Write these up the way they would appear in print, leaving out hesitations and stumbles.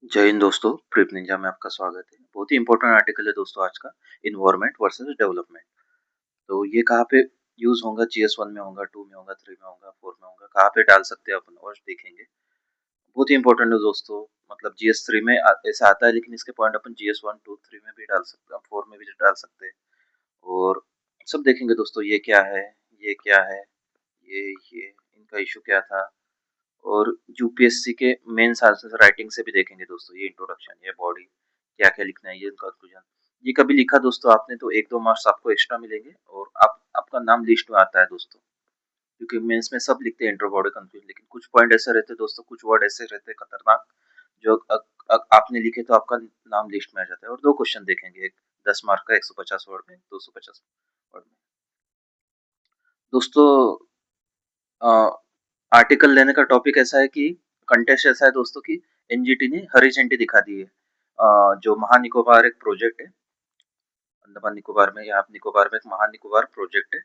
जय हिंद दोस्तों, trip Ninja में आपका स्वागत है। बहुत ही इंपॉर्टेंट आर्टिकल है दोस्तों आज का, इन्वायरमेंट वर्सेस डेवलपमेंट। तो ये कहाँ पे यूज होगा? जीएस 1 में होगा, 2 में होगा, 3 में होगा, 4 में होगा, कहाँ पे डाल सकते हैं अपन और देखेंगे। बहुत ही इंपॉर्टेंट है दोस्तों। मतलब जीएस 3 में ऐसा आता है, लेकिन इसके पॉइंट अपन जीएस 1, 2, 3 में भी डाल सकते हैं, 4 में भी डाल सकते हैं। और सब देखेंगे दोस्तों, ये क्या है, ये क्या है, ये इनका इशू क्या था। और यूपीएससी के मेंस आंसर राइटिंग से भी देखेंगे दोस्तों, ये इंट्रोडक्शन, ये बॉडी, क्या क्या लिखना है, ये कंक्लूजन। ये कभी लिखा दोस्तों आपने तो 1-2 मार्क्स आपको एक्स्ट्रा मिलेंगे और आपका नाम लिस्ट में आता है दोस्तों। क्योंकि मेंस में सब लिखते हैं इंट्रो बॉडी कंक्लूजन, लेकिन कुछ पॉइंट ऐसे रहते हैं दोस्तों, कुछ वर्ड ऐसे रहते हैं खतरनाक, जो आपने लिखे तो आपका नाम लिस्ट में आ जाता है। और 2 क्वेश्चन देखेंगे, एक 10 मार्क का 150 वर्ड में, 250 वर्ड में दोस्तों। आर्टिकल लेने का टॉपिक ऐसा है कि कंटेस्ट ऐसा है दोस्तों कि एनजीटी ने हरी झंडी दिखा दी है। जो महानिकोबार एक प्रोजेक्ट है, अंडमान निकोबार में या आप निकोबार में एक महानिकोबार प्रोजेक्ट है,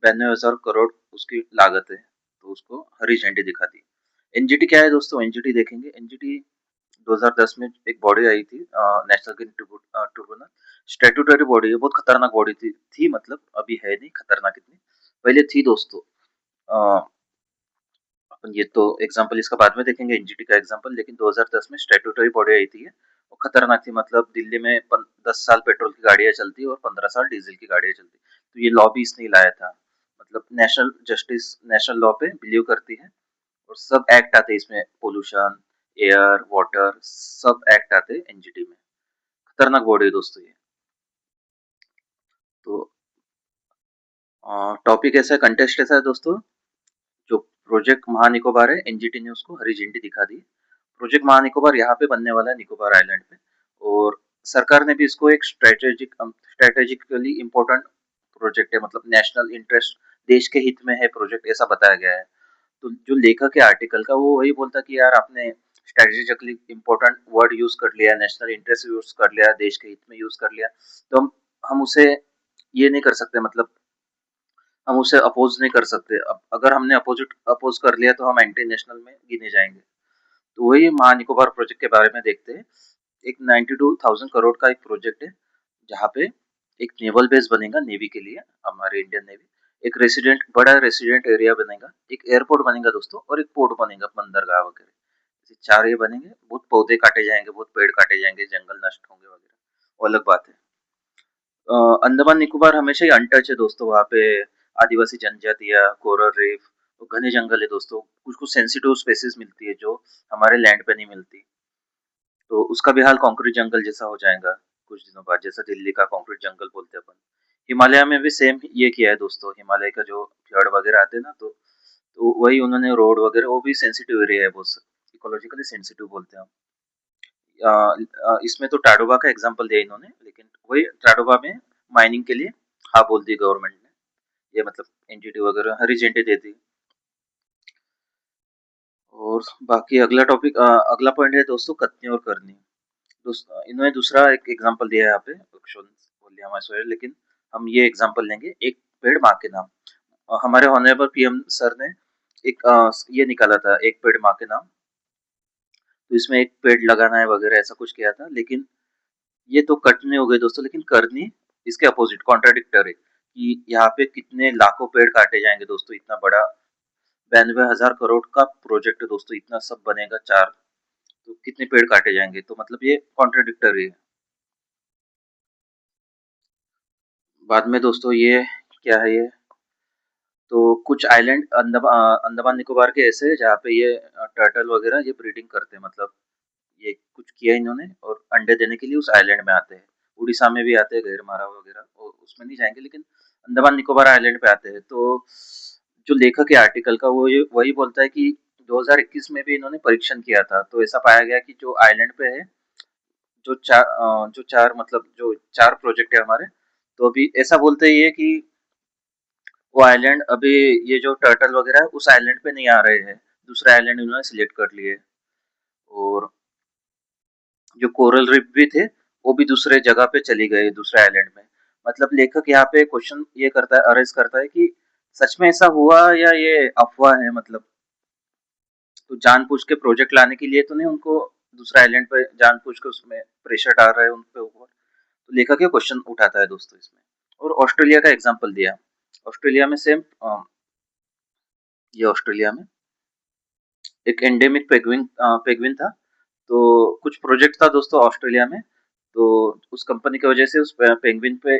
92,000 करोड़ उसकी लागत है, तो उसको हरी झंडी दिखा दी। एनजीटी क्या है दोस्तों? एनजीटी देखेंगे। एनजीटी 2010 में एक बॉडी आई थी, national green tribunal. Statutory body है, बहुत खतरनाक बॉडी थी, मतलब अभी है नहीं खतरनाक इतनी, पहले थी दोस्तों। अपन ये तो एग्जांपल इसका बाद में देखेंगे, एनजीटी का एग्जांपल। लेकिन 2010 में स्टैट्यूटरी बॉडी आई थी, वो खतरनाक थी। मतलब दिल्ली में 10 साल पेट्रोल की गाड़ियां चलती और 15 साल डीजल की गाड़ियां चलती। तो ये लॉ भी इसने लाया था। मतलब नेशनल जस्टिस, नेशनल लॉ पे बिलीव करती है। और सब एक्ट आते हैं इसमें, पोल्यूशन, एयर, वाटर, सब एक्ट आते हैं एनजीटी में। खतरनाक बॉडी है दोस्तों ये। तो टॉपिक ऐसा है, कंटेस्ट ऐसा है दोस्तों। जो प्रोजेक्ट महानिकोबार है, एनजीटी ने उसको हरी झंडी दिखा दी। प्रोजेक्ट महानिकोबार यहाँ पे बनने वाला है, निकोबार आइलैंड पे। और सरकार ने भी इसको एक स्ट्रेटेजिकली इम्पोर्टेंट प्रोजेक्ट है, मतलब नेशनल इंटरेस्ट, देश के हित में है प्रोजेक्ट, ऐसा बताया गया है। तो जो लेखक है आर्टिकल का, वो वही बोलता कि यार आपने स्ट्रेटेजिकली इम्पोर्टेंट वर्ड यूज कर लिया, नेशनल इंटरेस्ट यूज कर लिया, देश के हित में यूज कर लिया, तो हम उसे ये नहीं कर सकते, मतलब हम उसे अपोज नहीं कर सकते। अब अगर हमने अपोज कर लिया तो हम एंटी नेशनल में गिने जाएंगे। तो वही महानिकोबार प्रोजेक्ट के बारे में देखते हैं। एक 92,000 करोड़ का एक प्रोजेक्ट है, जहाँ पे एक नेवल बेस बनेगा नेवी के लिए, हमारे इंडियन नेवी। एक रेसिडेंट, बड़ा रेसिडेंट एरिया बनेगा, एक एयरपोर्ट बनेगा दोस्तों, और एक पोर्ट बनेगा, बंदरगाह वगैरह। ऐसे 4 ये बनेंगे। बहुत पौधे काटे जाएंगे, बहुत पेड़ काटे जाएंगे, जंगल नष्ट होंगे वगैरह, वो अलग बात है। अंडमान निकोबार हमेशा ही अनटच है दोस्तों। वहाँ पे आदिवासी जनजातियाँ, कोरल रीफ, घने जंगल है दोस्तों। कुछ कुछ सेंसिटिव स्पेसीज मिलती है जो हमारे लैंड पे नहीं मिलती। तो उसका भी हाल कंक्रीट जंगल जैसा हो जाएगा कुछ दिनों बाद, जैसा दिल्ली का कंक्रीट जंगल बोलते हैं अपन। हिमालय में भी सेम ये किया है दोस्तों। हिमालय का जो फ्लड वगैरह आते हैं ना, तो वही उन्होंने रोड वगैरह, वो भी सेंसिटिव एरिया है बहुत, इकोलॉजिकली सेंसिटिव बोलते हैं हम। इसमें तो टाडोबा का एग्जांपल दिया इन्होंने, लेकिन वही टाडोबा में माइनिंग के लिए हाँ बोल दी गवर्नमेंट ने। ये मतलब एनजीटी वगैरह हरी झंडी दे दी। और बाकी अगला टॉपिक, अगला पॉइंट है दोस्तों, कथनी और करनी। इन्होंने दूसरा एक एग्जांपल दिया है यहाँ पे, बोल दिया हमारे सर, लेकिन हम ये एग्जांपल लेंगे, एक पेड़ माँ के नाम। हमारे ऑनरेबल पीएम सर ने एक ये निकाला था, एक पेड़ माँ के नाम। तो इसमें एक पेड़ लगाना है वगैरह, ऐसा कुछ किया था। लेकिन ये तो कटने हो गए दोस्तों, लेकिन करनी इसके अपोजिट, कॉन्ट्राडिक्टर है कि यहाँ पे कितने लाखों पेड़ काटे जाएंगे दोस्तों। इतना बड़ा 92,000 करोड़ का प्रोजेक्ट है दोस्तों, इतना सब बनेगा चार, तो कितने पेड़ काटे जाएंगे, तो मतलब ये कॉन्ट्राडिक्टरी है। बाद में दोस्तों ये क्या है ये, तो कुछ आइलैंड अंडमान निकोबार के ऐसे है जहाँ पे ये टर्टल वगैरह ये ब्रीडिंग करते हैं। मतलब ये कुछ किया इन्होंने और अंडे देने के लिए उस आइलैंड में आते हैं। उड़ीसा में भी आते हैं, घेरमारा वगैरह, उसमें नहीं जाएंगे, लेकिन अंडमान निकोबार आइलैंड पे आते हैं। तो जो लेखक है आर्टिकल का, वो ये वही बोलता है कि 2021 में भी इन्होंने परीक्षण किया था, तो ऐसा पाया गया कि जो आइलैंड पे है, जो चार मतलब जो चार प्रोजेक्ट है हमारे, तो अभी ऐसा बोलते ही है कि वो आइलैंड अभी, ये जो टर्टल वगैरह है उस आइलैंड पे नहीं आ रहे हैं, दूसरे आइलैंड इन्होंने सिलेक्ट कर लिए। और जो कोरल रिफ भी थे, वो भी दूसरे जगह पे चली गए, दूसरे आइलैंड में। मतलब लेखक यहाँ पे क्वेश्चन ये करता है, अरेज करता है कि सच में ऐसा हुआ या ये अफवाह है। मतलब तो जानबूझ के प्रोजेक्ट लाने के लिए तो नहीं उनको दूसरे आइलैंड पे जानबूझ के उसमें प्रेशर डाल रहे हैं उन पे ऊपर, तो लेखक ये क्वेश्चन उठाता है दोस्तों इसमें। और ऑस्ट्रेलिया का एग्जाम्पल दिया। ऑस्ट्रेलिया में सेम, ये ऑस्ट्रेलिया में एक एंडेमिक पेंगुइन था। तो कुछ प्रोजेक्ट था दोस्तों ऑस्ट्रेलिया में, तो उस कंपनी की वजह से उस पेंगुइन पे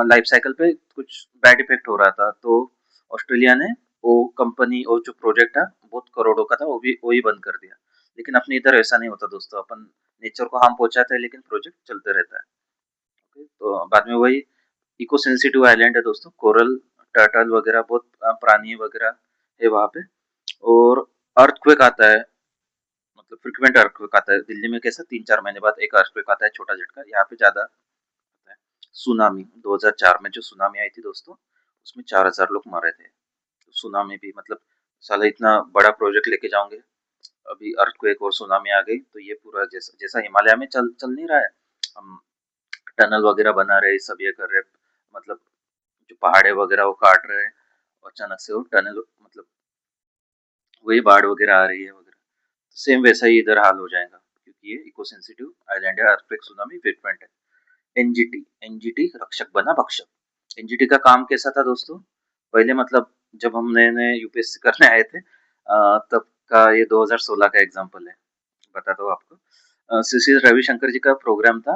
लाइफ साइकिल पे कुछ बैड इफेक्ट हो रहा था। तो ऑस्ट्रेलिया ने वो कंपनी और जो प्रोजेक्ट था बहुत करोड़ों का था, वो भी वही बंद कर दिया। लेकिन अपने इधर ऐसा नहीं होता दोस्तों, अपन नेचर को हार्म पहुंचाते हैं लेकिन प्रोजेक्ट चलते रहता है। ओके, तो बाद में वही इको सेंसिटिव आइलैंड है दोस्तों, कोरल टर्टल वगैरह बहुत प्राणी वगैरह है वहाँ पे। और अर्थक्वेक आता है, मतलब फ्रिक्वेंट अर्थक्वेक आता है दिल्ली में, कैसा 3-4 महीने बाद एक अर्थक्वेक आता है छोटा झटका, यहाँ पे ज्यादा आता है। सुनामी 2004 में जो सुनामी आई थी दोस्तों, उसमें 4000 लोग मरे थे। तो सुनामी भी मतलब साला इतना बड़ा प्रोजेक्ट लेके जाओगे, अभी अर्थक्वेक और सुनामी आ गई तो ये पूरा जैसा जैसा हिमालय में चल चल नहीं रहा है, हम टनल वगैरह बना रहे सब ये कर रहे, मतलब जो पहाड़े वगैरह वो काट रहे हैं, और अचानक से वो टनल मतलब वही बाढ़ वगैरह आ रही है वगैरह। सेम वैसा ही इधर हाल हो जाएगा, क्योंकि ये इको सेंसिटिव आइलैंड है, अर्थक्वेक सुनामी फ्रीक्वेंट है। एनजीटी, एनजीटी रक्षक बना भक्षक। एनजीटी का काम कैसा था दोस्तों, पहले मतलब जब हम नए नए यूपीएससी करने आए थे तब का ये 2016 का एग्जाम्पल है, बताता हूँ आपको। श्री श्री रविशंकर जी का प्रोग्राम था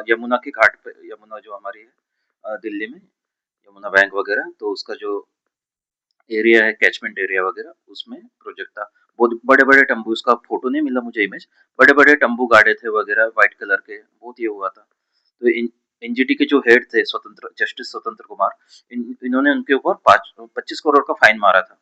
यमुना के घाट पे, यमुना जो हमारी है दिल्ली में, यमुना बैंक वगैरह, तो उसका जो एरिया है कैचमेंट एरिया वगैरह, उसमें प्रोजेक्ट था। बहुत बड़े बड़े तंबू, उसका फोटो नहीं मिला मुझे इमेज, बड़े बड़े तंबू गाड़े थे वगैरह व्हाइट कलर के, बहुत ये हुआ था। तो एनजीटी के जो हेड थे स्वतंत्र जस्टिस स्वतंत्र कुमार, इन्होंने उनके ऊपर 25 करोड़ का फाइन मारा था।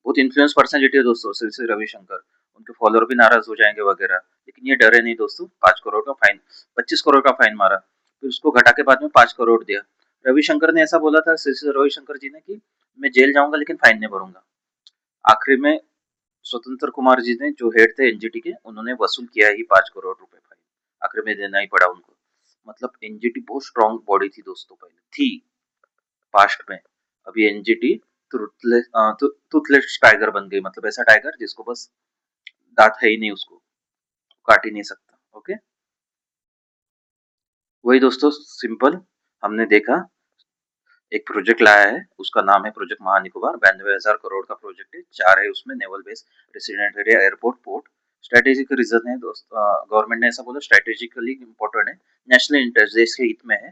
बहुत इन्फ्लुएंस पर्सनैलिटी है दोस्तों श्री श्री रविशंकर, उनके फॉलोअर भी नाराज हो जाएंगे वगैरह, लेकिन ये डरे नहीं दोस्तों, 5 करोड़ का फाइन, 25 करोड़ का फाइन मारा, फिर उसको घटा के बाद में 5 करोड़ दिया। रविशंकर ने ऐसा बोला था श्री श्री रविशंकर जी ने कि मैं जेल जाऊंगा लेकिन फाइन नहीं भरूंगा। आखिरी में स्वतंत्र कुमार जी ने जो हेड थे एनजीटी के, उन्होंने वसूल किया ही 5 करोड़ रुपए फाइन, आखिर में देना ही पड़ा उनको। मतलब एनजीटी बहुत स्ट्रांग बॉडी थी दोस्तों, पहले थी पास्ट में। अभी एनजीटी टूथलेस टाइगर बन गई, मतलब ऐसा टाइगर जिसको बस दांत है ही नहीं, उसको काट ही नहीं सकता। ओके, वही दोस्तों सिंपल हमने देखा, एक प्रोजेक्ट लाया है, उसका नाम है प्रोजेक्ट महानिकोबार, 92,000 करोड़ का प्रोजेक्ट है, 4 है उसमें, naval base, resident area, airport, port. Strategic region है दोस्त, गवर्नमेंट ने ऐसा बोला स्ट्रेटेजिकली इम्पोर्टेंट है, नेशनल इंटरेस्ट देश के हित में है,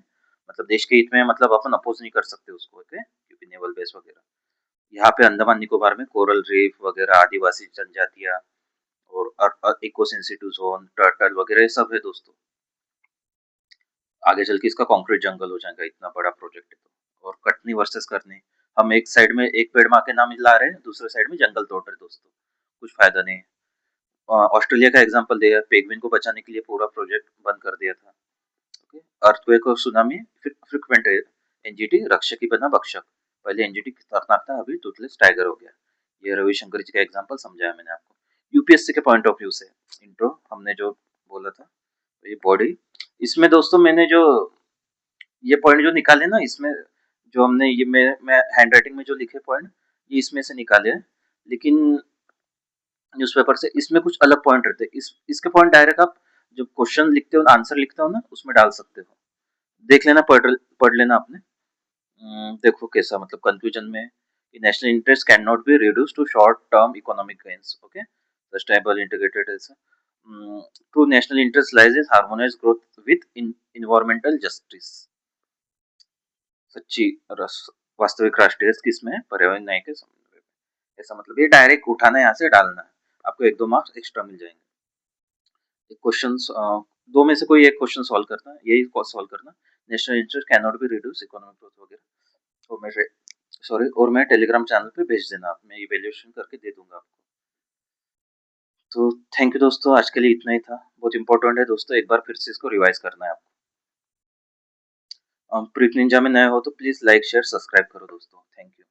मतलब देश के हित में, मतलब अपन अपोज नहीं कर सकते उसको, ओके, क्योंकि नेवल बेस वगैरह। यहाँ पे अंडमान निकोबार में कोरल रीफ वगैरह, आदिवासी जनजातियां, और इको सेंसिटिव जोन, टर्टल वगैरह ये सब है दोस्तों। आगे चल के इसका कॉन्क्रीट जंगल हो जाएगा, इतना बड़ा प्रोजेक्ट है तो। और कटनी वर्सेस करनी, हम एक साइड में एक पेड़ माँ के नाम ला रहे हैं, दूसरे साइड में जंगल तोड़ रहे हैं दोस्तों, कुछ फायदा नहीं है। ऑस्ट्रेलिया का एग्जांपल दिया, पेंगुइन को बचाने के लिए पूरा प्रोजेक्ट बंद कर दिया था। ओके, अर्थक्वेक और सुनामी फ्रिक्वेंट है, एनजीटी रक्षक ही बना भक्षक। पहले एनजीटी खतरनाक था, अभी टूथलेस टाइगर हो गया। ये रविशंकर जी का एग्जांपल समझाया मैंने आपको यूपीएससी के पॉइंट ऑफ व्यू से। इंट्रो हमने जो बोला था, ये बॉडी, इसमें दोस्तों मैंने जो ये पॉइंट जो निकाले ना, इसमें जो हमने ये मैं हैंड राइटिंग में जो लिखे पॉइंट, ये इसमें से निकाले हैं, लेकिन न्यूज़पेपर से इसमें कुछ अलग पॉइंट रहते हैं। इसके पॉइंट डायरेक्ट आप जब क्वेश्चन लिखते हो, आंसर लिखते हो ना, उसमें डाल सकते हो, देख लेना, पढ़ लेना आपने। देखो कैसा, मतलब कंक्लूजन में national interest can not be reduce to short term economic gains, okay, sustainable integrated ऐसा। True national interest lies in harmonious growth with environmental justice. सच्ची रस वास्तविक राष्ट्रीय किसमें, पर्यावरण न्याय के समन्वय में। ऐसा मतलब ये डायरेक्ट उठाना है, यहाँ से डालना है, आपको 1-2 मार्क्स एक्स्ट्रा मिल जाएंगे। क्वेश्चन दो में से कोई एक क्वेश्चन सॉल्व करना, यही सॉल्व करना, national interest can not be reduce economic growth वगैरह। और मैं सॉरी, और मैं टेलीग्राम चैनल पे भेज देना, आप मैं इवेल्युएशन करके दे दूंगा आपको। तो थैंक यू दोस्तों, आज के लिए इतना ही था। बहुत इंपॉर्टेंट है दोस्तों, एक बार फिर से इसको रिवाइज करना है आपको। प्रीत निंजा में नए हो तो प्लीज लाइक शेयर सब्सक्राइब करो दोस्तों, थैंक यू।